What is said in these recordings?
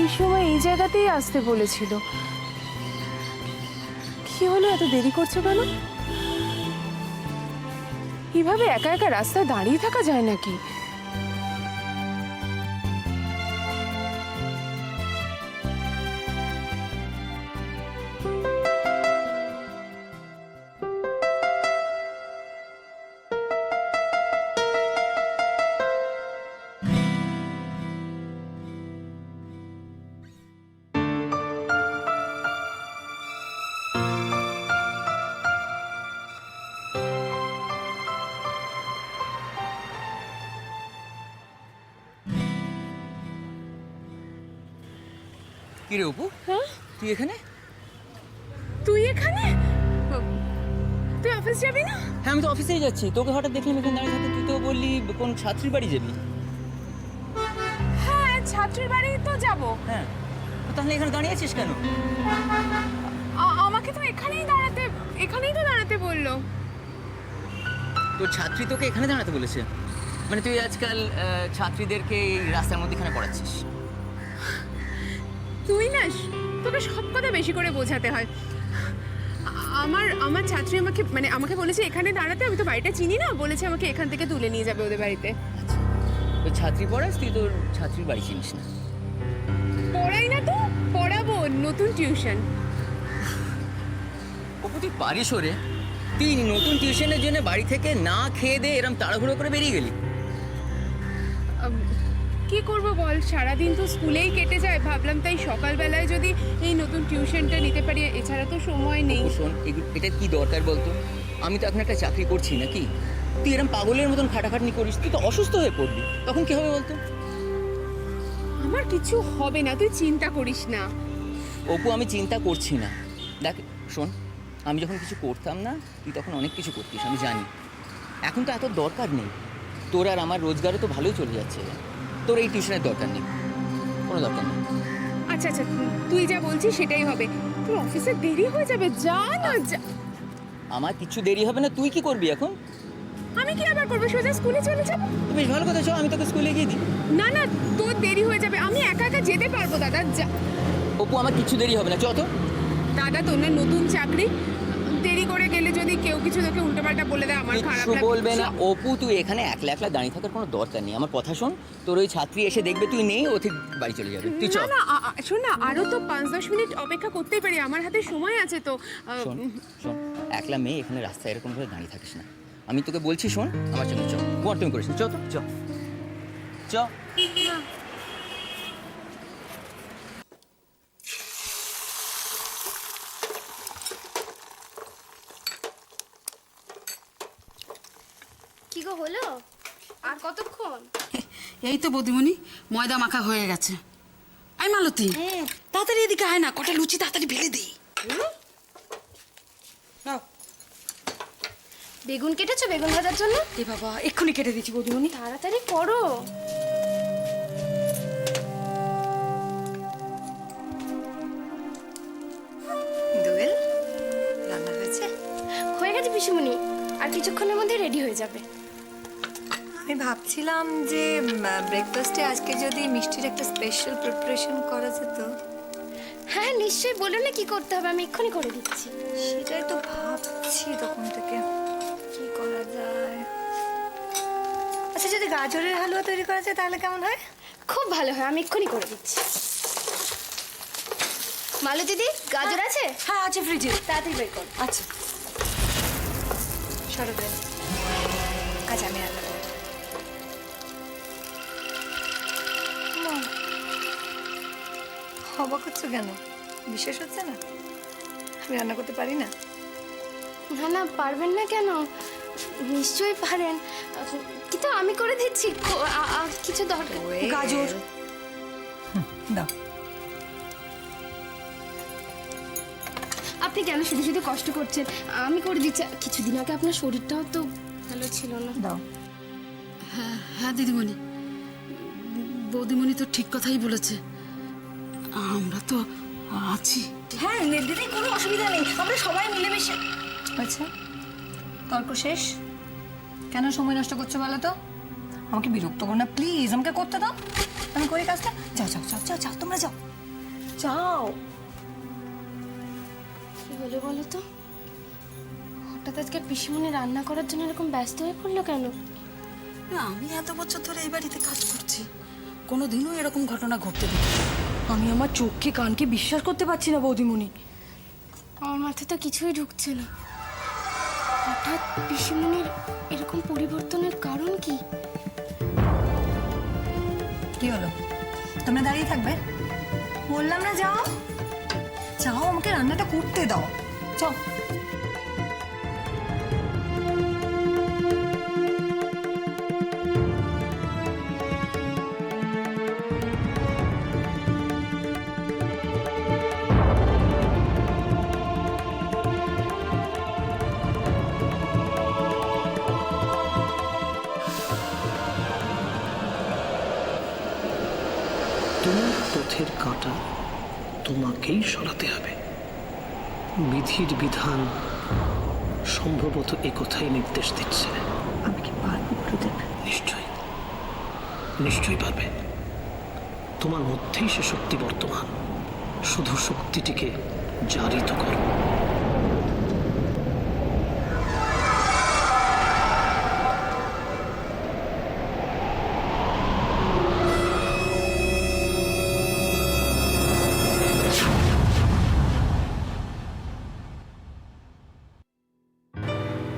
এই সময় এই জায়গাতেই আসতে বলেছিল। কি হলো, এত দেরি করছো কেন? এইভাবে একা একা রাস্তায় দাঁড়িয়ে থাকা যায় নাকি? কি রে অপু, তুই এখানে? তুই এখানে? তুই অফিস যাবি না? হ্যাঁ, আমি তো অফিসেই যাচ্ছি। তোকে হঠাৎ দেখলাম এখানে দাঁড়িয়ে থাকতে। তুই তো বললি কোন ছাত্রীর বাড়ি যাবি। হ্যাঁ, ছাত্রীর বাড়ি তো যাব। হ্যাঁ, তাহলে এখানে দাঁড়িয়ে আছিস কেন? আমাকে তো এখানেই তো দাঁড়াতে বললো। তোর ছাত্রী তোকে এখানে দাঁড়াতে বলেছে? মানে তুই আজকাল ছাত্রীদেরকে এই রাস্তার মধ্যে এখানে পড়াচ্ছিস? তুই না, তোকে সব কথা বেশি করে বোঝাতে হয়। আমার ছাত্রী আমাকে বলেছে এখানে দাঁড়াতে। আমি তো বাড়িটা চিনি না, বলেছে আমাকে এখান থেকে তুলে নিয়ে যাবে ওদের বাড়িতে। আচ্ছা, তোর ছাত্রী পড়াস, তুই তোর ছাত্রীর বাড়ি চিনিস না? পড়াই না তো, পড়াবো নতুন টিউশন। অপু, তুই পারিস ওরে? তুই নতুন টিউশনের জন্য বাড়ি থেকে না খেয়ে দে এরম তাড়াহুড়ো করে বেরিয়ে গেলি? কি করব বল, সারাদিন তো স্কুলেই কেটে যায়। ভাবলাম তাই সকালবেলায় যদি এই নতুন টিউশনটা নিতে পারি, এছাড়া তো সময় নেই। শোন, এটা কি দরকার বলতো? আমি তো এখন একটা চাকরি করছি নাকি? তুই এরকম পাগলের মতন খাটাখাটনি করিস, তুই তো অসুস্থ হয়ে পড়বি। তখন কি হবে বলতো? আমার কিছু হবে না, তুই চিন্তা করিস না। অপু, আমি চিন্তা করছি না। দেখ শোন, আমি যখন কিছু করতাম না, তুই তখন অনেক কিছু করতিস, আমি জানি। এখন তো এত দরকার নেই। তোর আর আমার রোজগারও তো ভালোই চলে যাচ্ছে। তোর এই টিউশনের দরকার নেই, কোনো দরকার নেই। আচ্ছা আচ্ছা, তুই যা বলছিস সেটাই হবে। তোর অফিসে দেরি হয়ে যাবে, যা না যা। আমার কিছু দেরি হবে না। তুই কি করবি এখন? আমি কি আবার করবো, সোজা স্কুলে চলে যাবো। বেশ ভালো কথা, চল আমি তোকে স্কুলে গিয়ে দিই। না না, তোর দেরি হয়ে যাবে, আমি একা একা যেতে পারবো। দাদা যা। অপু, আমার কিছু দেরি হবে না, চ তো। দাদা, তোর না নতুন চাকরি, দেরি করে গেলে যদি কেউ কিছু তোকে উল্টোপাল্টা বলে দেয়, আমার খারাপ কিছু লাগবে। বলবে না অপু, তুই এখানে একলা একলা দাঁড়িয়ে থাকার কোনো দরকার নেই। আমার কথা শোন, তোর ওই ছাত্রী এসে দেখবে তুই নেই, ও ঠিক বাড়ি চলে যাবে। তুই চল। না না, শোন না, আরো তো 5-10 মিনিট অপেক্ষা করতেই পারি, আমার হাতে সময় আছে তো। শোন শোন, একলা মেয়ে এখানে রাস্তায় এরকম ভাবে দাঁড়িয়ে থাকিস না। আমি তোকে বলছি, শোন আমার সঙ্গে চ। বর তুমি করিস, চ তো, চ চ। কি গো হলো? আর কতক্ষণ? এই তো বৌদিমণি, ময়দা মাখা হয়ে গেছে। আই মালতী, তাড়াতাড়ি এদিকে আয় না, কটা লুচি তাড়াতাড়ি ভেলে দিই। বেগুন কেটেছো বেগুন ভাজার জন্য? এ বাবা, এক্ষুনি কেটে দিচ্ছি বৌদিমণি। তাড়াতাড়ি করো। দোয়েল, রান্না হয়েছে? হয়ে গেছে পিসিমণি, আর কিছুক্ষণের মধ্যে রেডি হয়ে যাবে। আমি ভাবছিলাম যে ব্রেকফাস্টে আজকে যদি মিষ্টির একটা স্পেশাল প্রিপারেশন করা যেত। হ্যাঁ নিশ্চয়ই, বলুন না কি করতে হবে, আমি এক্ষুনি করে দিচ্ছি। সেটাই তো ভাবছি তখন থেকে, কি করা যায়। আচ্ছা, যদি গাজরের হালুয়া তৈরি করা যায় তাহলে কেমন হয়? খুব ভালো হয়, আমি এক্ষুনি করে দিচ্ছি। মালু দিদি, গাজর আছে? হ্যাঁ আছে ফ্রিজে। তাড়াতাড়ি বের কর। আচ্ছা সরো দোয়েল, আজ আমি রান্না করবো। অবাক হচ্ছে কেন? বিশেষ হচ্ছে না? আমি রান্না করতে পারি না? না না, পারবেন না কেন? নিশ্চয়ই পারেন, কিন্তু আমি করে দিচ্ছি। কিছু দরকার? গাজর দাও। আপনি কেন শুধু শুধু কষ্ট করছেন? আমি করে দিচ্ছি। কিছুদিন আগে আপনার শরীরটাও তো ভালো ছিল না। দাও। হ্যাঁ হ্যাঁ দিদিমণি, বৌদিমণি তো ঠিক কথাই বলেছে, আমরা তো আছি। হ্যাঁ দিদি, কোনো অসুবিধা নেই, আমরা সবাই মিলেমিশে। আচ্ছা, তর্ক শেষ। কেন সময় নষ্ট করছো বলো তো? আমাকে বিরক্ত করো না প্লিজ, আমাকে করতে দাও, আমি করি কাজটা। যাও যাও যাও যাও যাও, তোমরা যাও। যাও। কি হলো বলো তো? হঠাৎ আজকে পিসিমণি রান্না করার জন্য এরকম ব্যস্ত হয়ে পড়লো কেন? আমি এত বছর ধরে এই বাড়িতে কাজ করছি, কোনোদিনও এরকম ঘটনা ঘটতে দেখি। আমি আমার চোখকে কানকে বিশ্বাস করতে পারছি না বৌদিমণি। আমার মাথায় তো কিছুই ঢুকছে না। হঠাৎ পিসিমণির এরকম পরিবর্তনের কারণ কি? কি হলো, তোমরা দাঁড়িয়ে থাকবে? বললাম না যাও যাও, আমাকে রান্নাটা করতে দাও। চল। তোমার পথের কাঁটা তোমাকেই সরাতে হবে। বিধির বিধান সম্ভবত একথাই নির্দেশ দিচ্ছে। আমি কি পারবো গুরুদেব? নিশ্চয়ই নিশ্চয়ই পারবে। তোমার মধ্যেই সে শক্তি বর্তমান, শুধু শক্তিটিকে জারিত করো।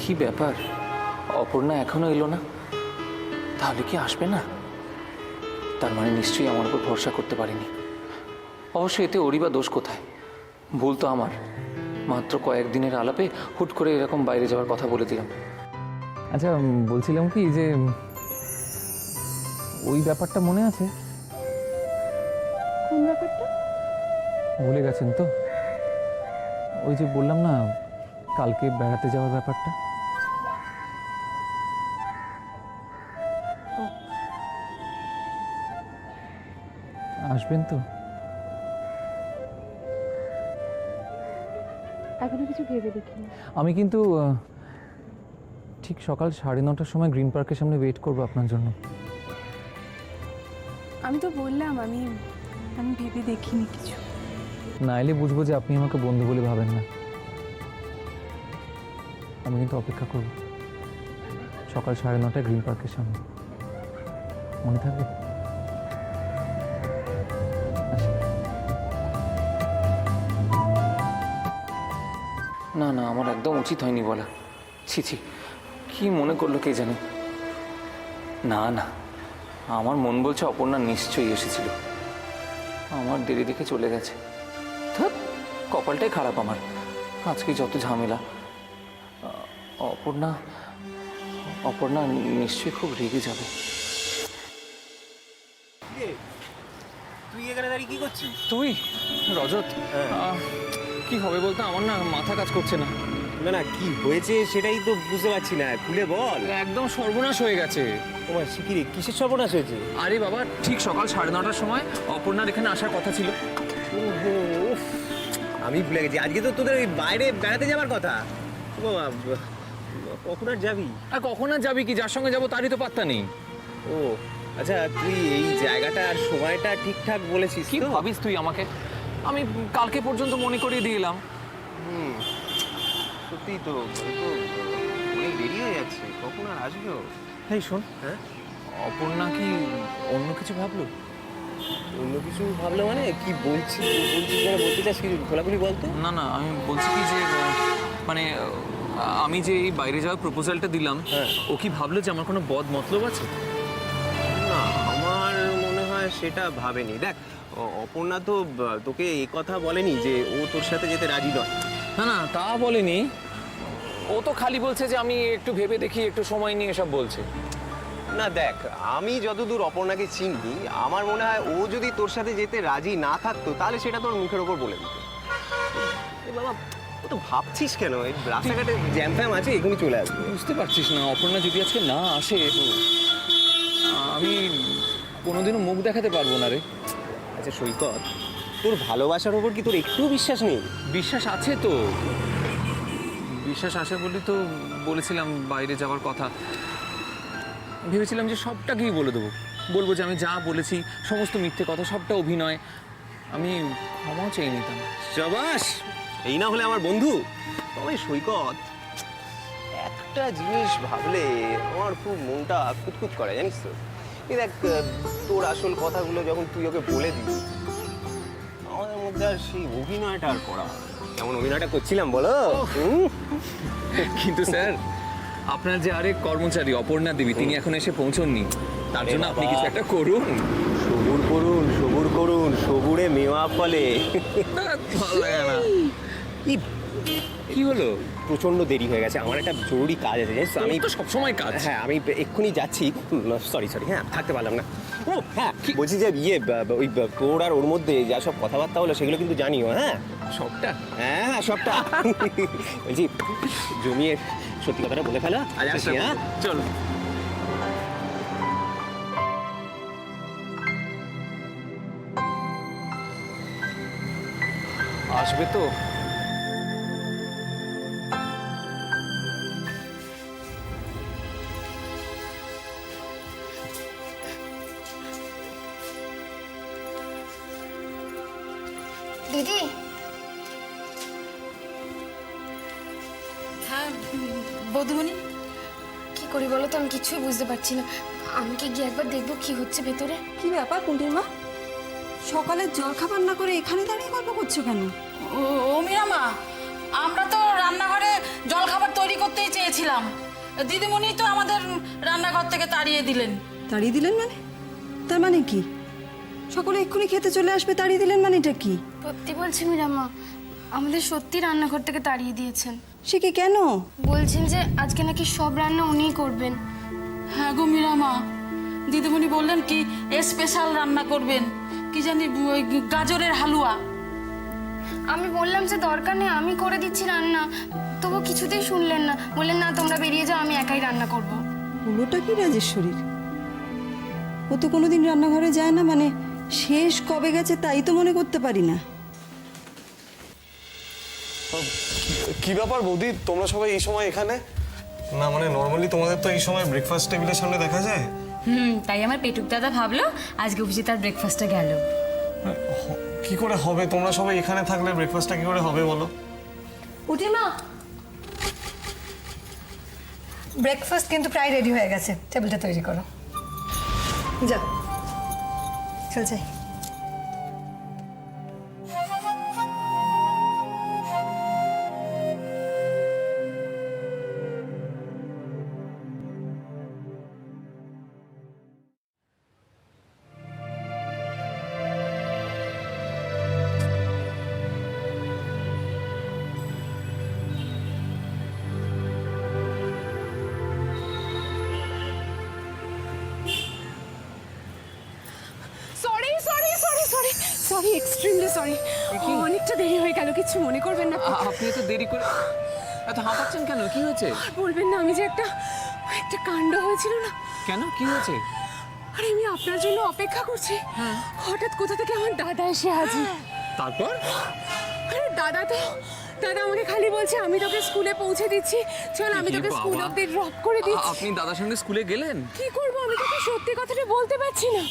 কি ব্যাপার, অপর্ণা এখনো এলো না? তাহলে কি আসবে না? তার মানে নিশ্চয়ই আমার উপর ভরসা করতে পারিনি। অবশ্য এতে ওরই বা দোষ কোথায়? ভুল তো আমার। মাত্র কয়েকদিনের আলাপে হুট করে এরকম বাইরে যাওয়ার কথা বলে দিলাম। আচ্ছা, বলছিলাম কি যে ওই ব্যাপারটা মনে আছে? কোন ব্যাপারটা? ভুলে গেছেন তো? ওই যে বললাম না, কালকে বেড়াতে যাওয়ার ব্যাপারটা। আসবেন তো? এখনো কিছু ভেবে দেখিনি। আমি কিন্তু ঠিক সকাল 9:30টার সময় গ্রিন পার্কের সামনে ওয়েট করবো আপনার জন্য। আমি তো বললাম আমি ভেবে দেখিনি কিছু। না এলে বুঝবো যে আপনি আমাকে বন্ধু বলে ভাবেন না। আমি কিন্তু অপেক্ষা করব সকাল 9:30টায় গ্রিন পার্কের সামনে। মনে থাকবে? না না, আমার একদম উচিত হয়নি বলা। ছি ছি, কি মনে করলো কে জানে। না না, আমার মন বলছে অপর্ণা নিশ্চয়ই এসেছিল। আমার দেরি দেখে চলে গেছে। ধ্যাৎ, কপালটাই খারাপ আমার। আজকে যত ঝামেলা। অপর্ণা অপর্ণা নিশ্চয়ই খুব রেগে যাবে। তুই এখানে দাঁড়িয়ে কি করছিস? তুই রজত, কি হবে বলতো, আমার না মাথা কাজ করছে না। না না, কি হয়েছে সেটাই তো বুঝতে পারছি না, খুলে বল। একদম সর্বনাশ হয়ে গেছে। তোমার শিকিরে কিসের সর্বনাশ হয়েছে? আরে বাবা, ঠিক সকাল 9:30টার সময় অপর্ণার এখানে আসার কথা ছিল। ওহো, আমি ভুলে গেছি, আজকে তো তোদের ওই বাইরে বেড়াতে যাওয়ার কথা। বাবা, কখন আর যাবি? আর কখন আর যাবি কি? যার সঙ্গে যাবো তারই তো পাত্তা নেই। ও আচ্ছা, তুই এই জায়গাটা আর সময়টা ঠিকঠাক বলেছিস কি তো? ভাবিস তুই আমাকে? আমি কালকে পর্যন্ত মনে করিয়ে দিয়ে এলাম। সত্যি তো, অনেক দেরি হয়ে যাচ্ছে, কখন আর আসবে? এই শোন, হ্যাঁ, অপর্ণা কি অন্য কিছু ভাবলো? অন্য কিছু ভাবলো মানে? কি বলছিস মানে, বলতে চাস কি? খোলাখুলি বলতো। না না, আমি বলছি কি যে মানে আমি যে এই বাইরে যাওয়ার প্রপোজালটা দিলাম, হ্যাঁ, ও কি ভাবলো যে আমার কোনো বদ মতলব আছে? না, আমার মনে হয় সেটা ভাবেনি। দেখ, অপর্ণা তো তোকে এই কথা বলেনি যে ও তোর সাথে যেতে রাজি নয়। না না, তা বলেনি। ও তো খালি বলছে যে আমি একটু ভেবে দেখি, একটু সময় নিয়ে এসব বলছে। না দেখ, আমি যতদূর অপর্ণাকে চিনি, আমার মনে হয় ও যদি তোর সাথে যেতে রাজি না থাকতো তাহলে সেটা তোর মুখের ওপর বলে দিত। বাবা, ও তো ভাবছিস কেন? এই রাস্তাঘাটে জ্যাম ফ্যাম আছে, এখনই চলে আসবে। বুঝতে পারছিস না, অপর্ণা যদি আজকে না আসে আমি কোনোদিনও মুখ দেখাতে পারবো না রে। আচ্ছা সৈকত, তোর ভালোবাসার ওপর কি তোর একটু বিশ্বাস নেই? বিশ্বাস আছে তো, বিশ্বাস আছে বলি তো বলেছিলাম বাইরে যাওয়ার কথা। ভেবেছিলাম যে সবটাকেই বলে দেবো, বলবো যে আমি যা বলেছি সমস্ত মিথ্যে কথা, সবটা অভিনয়। আমি ক্ষমাও চেয়ে নিতাম। শাবাশ, এই না হলে আমার বন্ধু। তবে সৈকত, একটা জিনিস ভাবলে আমার খুব মনটা কুতকুত করে, জানিস তো? এই দেখ, তোর আসল কথাগুলো যখন তুই ওকে বলে দিবি, আমাদের মধ্যে আর সেই অভিনয়টা আর করা হয় না। কেমন অভিনয়টা করছিলাম বলো? কিন্তু স্যার, আপনার যে আরেক কর্মচারী অপর্ণা দেবী, তিনি এখন এসে পৌঁছননি। তার জন্য আপনি কিছু একটা করুন। সবুর করুন, সবুর করুন, সবুরে মেওয়া ফলে। ভালো লাগে না। কি হলো? প্রচন্ড দেরি হয়ে গেছে, আমার একটা জরুরি কাজ আছে, জানিস তো? আমি তো সবসময় কাজ। হ্যাঁ, আমি এক্ষুনি যাচ্ছি। সরি, হ্যাঁ, থাকতে পারলাম না। ও হ্যাঁ, বলছি যে ওই তোর আর ওর মধ্যে যা সব কথাবার্তা হলো সেগুলো কিন্তু জানিও। হ্যাঁ, সবটা? হ্যাঁ, সবটা। বলছি, জমিয়ে সত্যি কথাটা বলে ফেলা। আজ আসি। হ্যাঁ, চলো। আসবে তো? দিদি, হ্যাঁ বৌদিমণি। কি করি বলো তো, আমি কিছুই বুঝতে পারছি না। আমি কি গিয়ে একবার দেখবো কি হচ্ছে ভেতরে? কি ব্যাপার কুন্টির মা? সকালে জল খাবার না করে এখানে দাঁড়িয়ে গল্প করছো কেন? ও মীরা মা, আমরা তো রান্নাঘরে জল খাবার তৈরি করতেই চেয়েছিলাম। দিদিমণি তো আমাদের রান্নাঘর থেকে তাড়িয়ে দিলেন। তাড়িয়ে দিলেন মানে? তার মানে কি? সকলে এক্ষুনি খেতে চলে আসবে, তাড়িয়ে দিলেন মানে এটা কি? সত্যি বলছি মীরামা, আমাদের সত্যি রান্নাঘর থেকে তাড়িয়ে দিয়েছেন। সে কি কেন? বলছেন যে আজকে নাকি সব রান্না উনিই করবেন। হ্যাঁ গো মীরা মা, দিদিমণি বললেন কি স্পেশাল রান্না করবেন, কি জানি ওই গাজরের হালুয়া। আমি বললাম যে দরকার নেই, আমি করে দিচ্ছি রান্না, তবু কিছুতেই শুনলেন না। বললেন না, তোমরা বেরিয়ে যাও, আমি একাই রান্না করব। হলোটা কি রাজেশ্বরীর? ও তো কোনোদিন রান্নাঘরে যায় না, মানে শেষ কবে গেছে তাই তো মনে করতে পারি না। কি ব্যাপার বৌদি, তোমরা সবাই এই সময় এখানে? না মানে নর্মালি তোমাদের তো এই সময় ব্রেকফাস্ট টেবিলের সামনে দেখা যায়। তাই আমার পেটুক দাদা ভাবলো আজকে অফিসে তার ব্রেকফাস্টটা গেল। কি করে হবে? তোমরা সবাই এখানে থাকলে ব্রেকফাস্টটা কি করে হবে বলো? উঠি মা, ব্রেকফাস্ট কিন্তু প্রায় রেডি হয়ে গেছে, টেবিলটা তৈরি করো। যাও, চল যাই। Sorry, extremely sorry. অনেকটা দেরি হয়ে গেল, কিছু মনে করবেন না। আপনি এত দেরি করে এত হাঁপাচ্ছেন কেন? কি হয়েছে? বলবেন না, আমি যে একটা কাণ্ড হয়েছিল না। কেন, কি হয়েছে? আরে আমি আপনার জন্য অপেক্ষা করছি, হঠাৎ কোথা থেকে আমার দাদা এসে হাজির। তারপর? আরে দাদা আমাকে খালি বলছে আমি তোকে স্কুলে পৌঁছে দিচ্ছি, চল আমি তোকে স্কুল অবধি ড্রপ করে দিচ্ছি। আপনি দাদার সঙ্গে স্কুলে গেলেন? কি করবো, আমি তোকে সত্যি কথাটা বলতে পারছি না।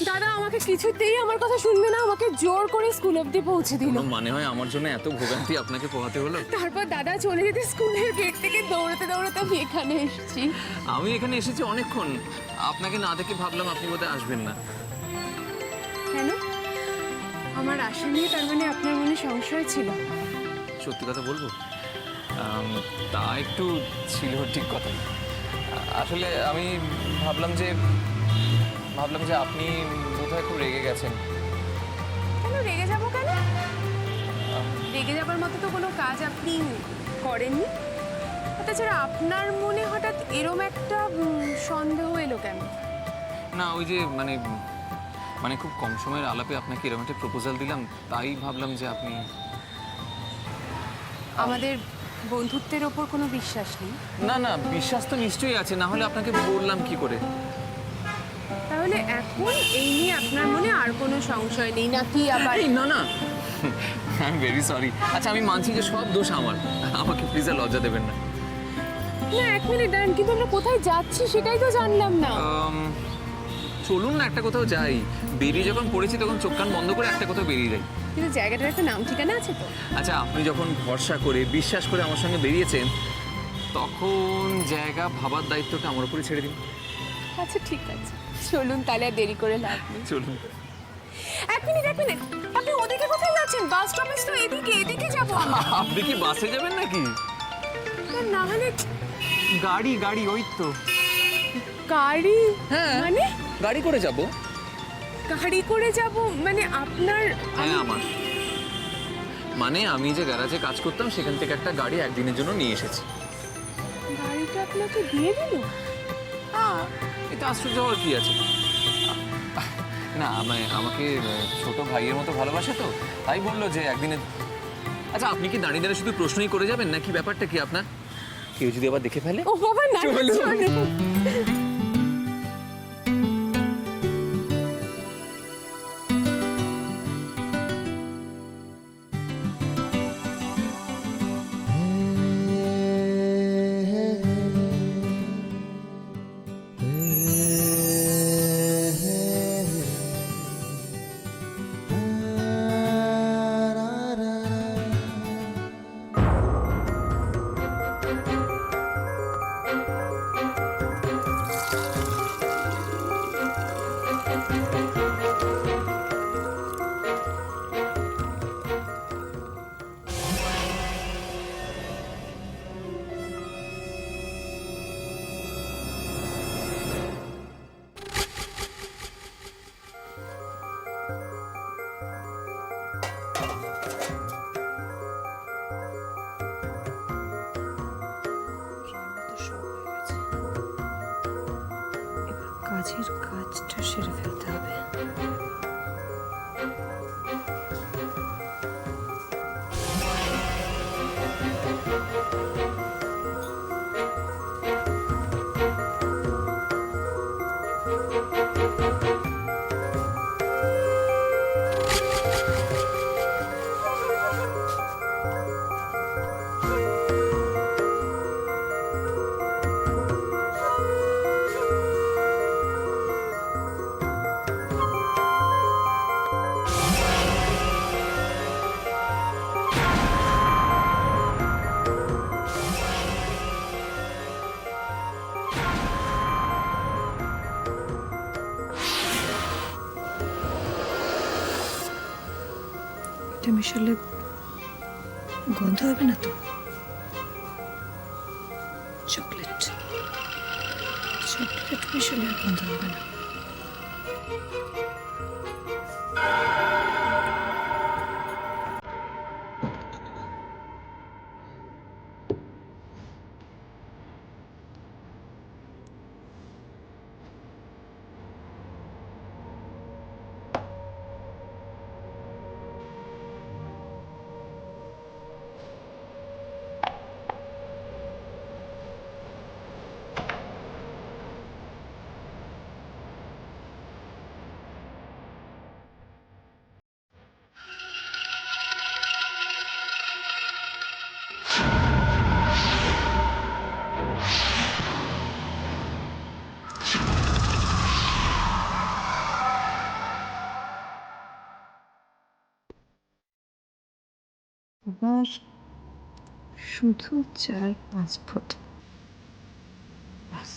দাদা আমাকে কিছুতেই আমার কথা শুনবে না, আমাকে জোর করে স্কুল অবধি পৌঁছে দিল। মানে হয় আমার জন্য এত ভোগান্তি আপনাকে পোহাতে হলো? তারপর দাদা চলে যেতে স্কুলের গেট থেকে দৌড়াতে আমি এখানে এসেছি। আমি এখানে এসেছি অনেকক্ষণ, আপনাকে না দেখে ভাবলাম আপনি বোধহয় আসবেন না। কেন? আমার আশা নিয়ে তার মানে আপনার মনে সংশয় ছিল? সত্যি কথা বলবো, তা একটু ছিল, ঠিক কথা। আসলে আমি ভাবলাম যে আপনি বোধহয় খুব রেগে গেছেন। কেন রেগে যাবো? কেন রেগে যাবার মতো তো কোনো কাজ আপনি করেননি। তাছাড়া আপনার মনে হঠাৎ এরম একটা সন্দেহ এলো কেন? না, ওই যে মানে খুব কম সময়ের আলাপে আপনাকে এরকম একটা প্রপোজাল দিলাম, তাই ভাবলাম যে আপনি। আমাদের বন্ধুত্বের ওপর কোনো বিশ্বাস নেই? না, বিশ্বাস তো নিশ্চয়ই আছে, না হলে আপনাকে বললাম কি করে। তাহলে এখন এই নিয়ে আপনার মনে আর কোনো সংশয় নেই নাকি? আবার না, আই এম ভেরি সরি। আচ্ছা, আমি মানছি যে সব দোষ আমার, আমাকে প্লিজ আর লজ্জা দেবেন না। না, 1 মিনিট দাঁড়ান, কিন্তু আমরা কোথায় যাচ্ছি সেটাই তো জানলাম না। চলুন না একটা কোথাও যাই। বেরিয়ে যখন পড়েছি তখন চোখ কান বন্ধ করে একটা কোথাও বেরিয়ে যাই। কিন্তু জায়গাটার একটা নাম ঠিকানা আছে তো? আচ্ছা, আপনি যখন ভরসা করে বিশ্বাস করে আমার সঙ্গে বেরিয়েছেন তখন জায়গা ভাবার দায়িত্বটা আমার উপরে ছেড়ে দিন। আচ্ছা ঠিক আছে, চলুন তাহলে আর দেরি করে লাভ নেই। চলুন। এক মিনিট, আপনি ওদিকে কোথায় যাচ্ছেন? বাস স্টপেজ তো এদিকে যাবো আমরা। আপনি কি বাসে যাবেন নাকি? না মানে গাড়ি ওই তো। গাড়ি? হ্যাঁ, মানে গাড়ি করে যাব। গাড়ি করে যাব মানে আপনার? হ্যাঁ আমার, মানে আমি যে গ্যারাজে কাজ করতাম সেখান থেকে একটা গাড়ি একদিনের জন্য নিয়ে এসেছি। গাড়িটা আপনাকে দিয়ে দিল? হ্যাঁ, এটা আশ্চর্য হওয়ার কি আছে? না আমাকে ছোট ভাইয়ের মতো ভালোবাসে তো, তাই বললো যে একদিনের। আচ্ছা, আপনি কি দাঁড়িয়ে দাঁড়িয়ে শুধু প্রশ্নই করে যাবেন নাকি ব্যাপারটা কি আপনার? কেউ যদি আবার দেখে ফেলে? ও বাবা না, চলুন। কাজের কাজটা সেরে ফেলতে হবে। এটা মিশালে গন্ধ হবে না তো? চকলেট মিশালে আর গন্ধ হবে না। আবার শুধু 4-5 ফুট, ব্যাস।